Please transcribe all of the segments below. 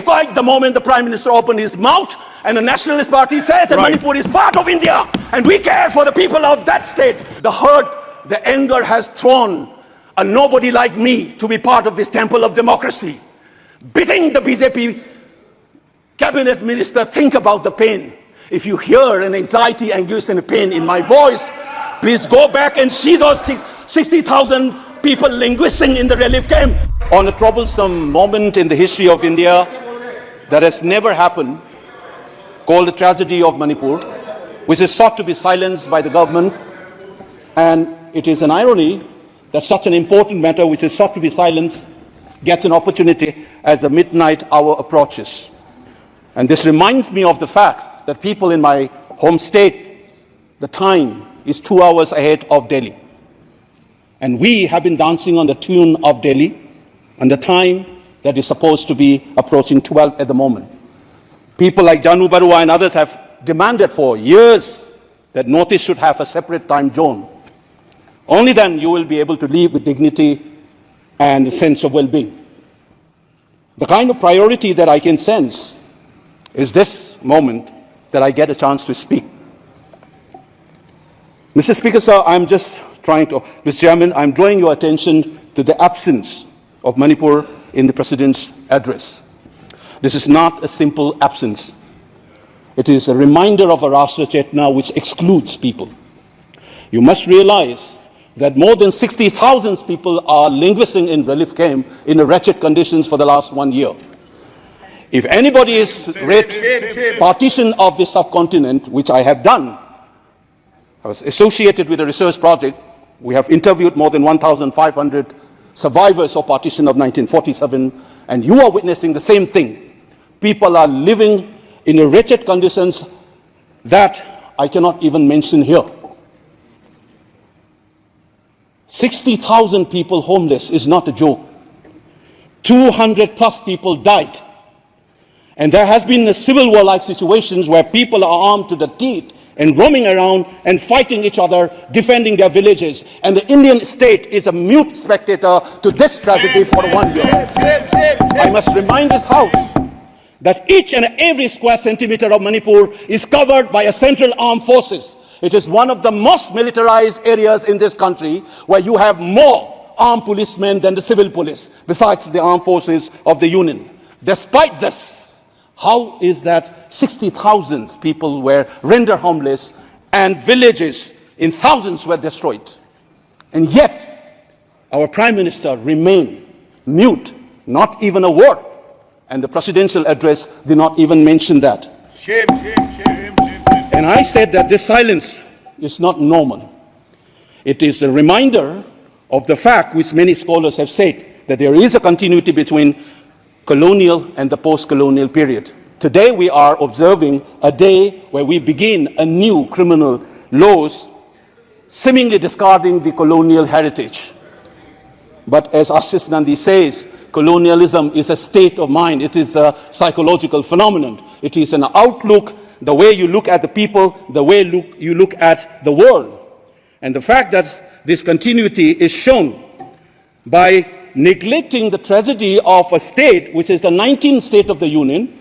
quiet the moment the Prime Minister opened his mouth and the Nationalist Party says that Manipur is part of India and we care for the people of that state. The hurt, the anger has thrown a nobody like me to be part of this temple of democracy. Bidding the BJP cabinet minister think about the pain. If you hear an anxiety, anguish and pain in my voice, please go back and see those 60,000 people languishing in the relief camp. On a troublesome moment in the history of India that has never happened, called the tragedy of Manipur, which is sought to be silenced by the government. And it is an irony that such an important matter which is sought to be silenced gets an opportunity as the midnight hour approaches. And this reminds me of the fact that people in my home state, the time is 2 hours ahead of Delhi. And we have been dancing on the tune of Delhi and the time that is supposed to be approaching 12 at the moment. People like Janu Barua and others have demanded for years that Northeast should have a separate time zone. Only then you will be able to live with dignity and a sense of well-being. The kind of priority that I can sense is this moment that I get a chance to speak. Mr. Speaker, sir, Mr. Chairman, I'm drawing your attention to the absence of Manipur in the President's address. This is not a simple absence. It is a reminder of a Rashtra Chetna which excludes people. You must realize that more than 60,000 people are languishing in relief camp in wretched conditions for the last 1 year. If anybody is read partition of the subcontinent, which I have done, I was associated with a research project. We have interviewed more than 1,500 survivors of partition of 1947, and you are witnessing the same thing. People are living in wretched conditions that I cannot even mention here. 60,000 people homeless is not a joke. 200 plus people died. And there has been a civil war-like situations where people are armed to the teeth and roaming around and fighting each other, defending their villages. And the Indian state is a mute spectator to this tragedy for 1 year. I must remind this House that each and every square centimeter of Manipur is covered by a central armed forces. It is one of the most militarized areas in this country where you have more armed policemen than the civil police, besides the armed forces of the Union. Despite this, how is that 60,000 people were rendered homeless and villages in thousands were destroyed? And yet, our Prime Minister remained mute, not even a word. And the presidential address did not even mention that. Shame. And I said that this silence is not normal. It is a reminder of the fact which many scholars have said, that there is a continuity between colonial and the post-colonial period. Today we are observing a day where we begin a new criminal laws, seemingly discarding the colonial heritage. But as Ashish Nandi says, colonialism is a state of mind. It is a psychological phenomenon. It is an outlook, the way you look at the people, the way you look at the world. And the fact that this continuity is shown by neglecting the tragedy of a state, which is the 19th state of the Union.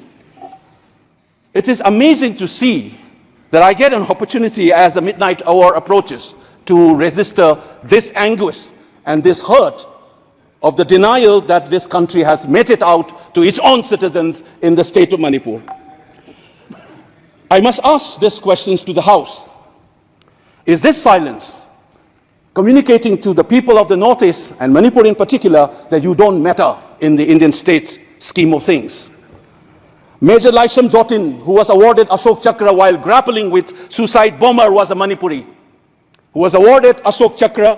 It is amazing to see that I get an opportunity as the midnight hour approaches to register this anguish and this hurt of the denial that this country has meted out to its own citizens in the state of Manipur. I must ask these questions to the House. Is this silence communicating to the people of the Northeast, and Manipur in particular, that you don't matter in the Indian state's scheme of things? Major Laisam Jotin, who was awarded Ashok Chakra while grappling with suicide bomber, was a Manipuri, who was awarded Ashok Chakra.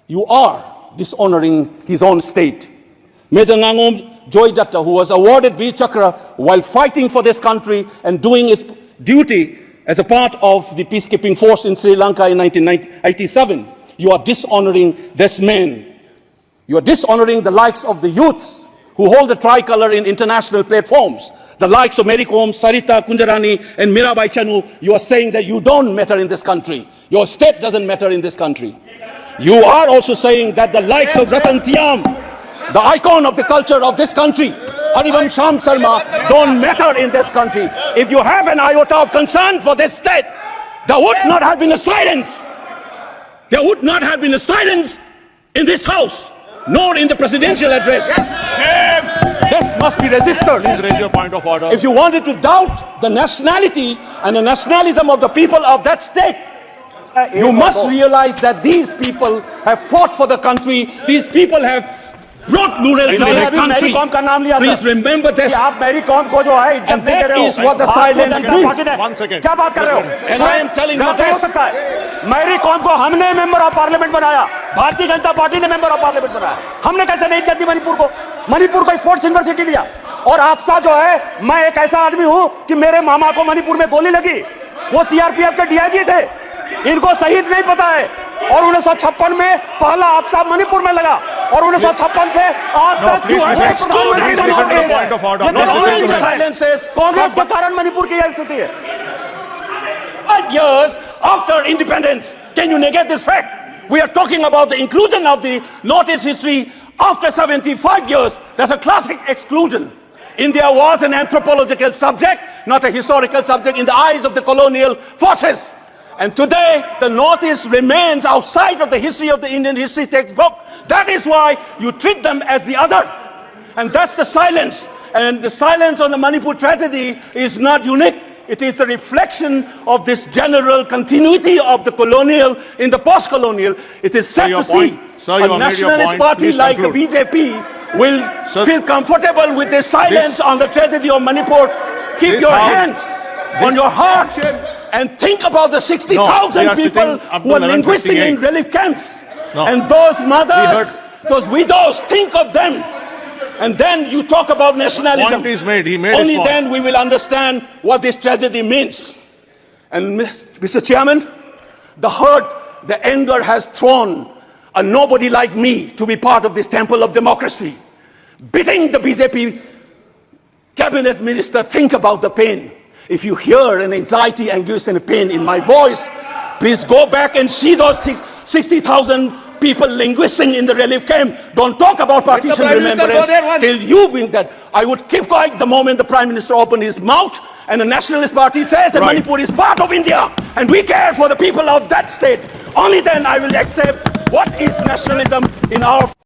You are dishonoring his own state. Major Ngangom Joy Datta, who was awarded V Chakra while fighting for this country and doing his duty as a part of the peacekeeping force in Sri Lanka in 1987. You are dishonoring this man. You are dishonoring the likes of the youths who hold the tricolor in international platforms. The likes of Mary Kom, Sarita Kunjarani, and Mirabai Chanu. You are saying that you don't matter in this country. Your state doesn't matter in this country. You are also saying that the likes of Ratan Tiam, the icon of the culture of this country, Harivam Sham Sharma don't matter in this country. If you have an iota of concern for this state, there would not have been a silence. There would not have been a silence in this house, nor in the presidential address. This must be registered. Please raise your point of order. If you wanted to doubt the nationality and the nationalism of the people of that state, you must realize that these people have fought for the country. These people have brought rural to this country. Please remember this. And that is what the silence means. 1 second. क्या बात कर रहे हो? And I am telling you हो this. सकता है मेरी कौम को हमने मेंबर ऑफ पार्लियामेंट बनाया, भारतीय जनता पार्टी ने मेंबर ऑफ पार्लियामेंट बनाया. हमने कैसे नहीं इज्जत दी मणिपुर को स्पोर्ट्स यूनिवर्सिटी दिया. और आपसा जो है, मैं एक ऐसा आदमी हूं कि मेरे मामा को मणिपुर में गोली लगी, वो सीआरपीएफ के डीआईजी थे, इनको शहीद नहीं पता है. और 1956 में पहला आपसा मणिपुर में लगा, और 1956 से आज तक कांग्रेस के कारण मणिपुर की यह स्थिति है. 5 years after independence, can you negate this fact? We are talking about the inclusion of the Northeast history after 75 years. That's a classic exclusion. India was an anthropological subject, not a historical subject in the eyes of the colonial forces. And today, the Northeast remains outside of the history of the Indian history textbook. That is why you treat them as the other. And that's the silence. And the silence on the Manipur tragedy is not unique. It is a reflection of this general continuity of the colonial in the post-colonial. It is sad to see a nationalist party like the BJP will feel comfortable with the silence on the tragedy of Manipur. Keep your hands on your heart and think about the 60,000 people who are linguistic in relief camps. And those mothers, those widows, think of them. And then you talk about nationalism. Point is made. He made his Only point. then we will understand what this tragedy means. And Mr. Chairman, the hurt, the anger has thrown a nobody like me to be part of this temple of democracy. Beating the BJP cabinet minister, think about the pain. If you hear an anxiety, anguish and pain in my voice, please go back and see those 60,000 people linguisting in the relief camp. Don't talk about partition remembrance till you bring that. I would keep quiet the moment the Prime Minister opened his mouth and the Nationalist Party says that Manipur is part of India and we care for the people of that state. Only then I will accept what is nationalism in our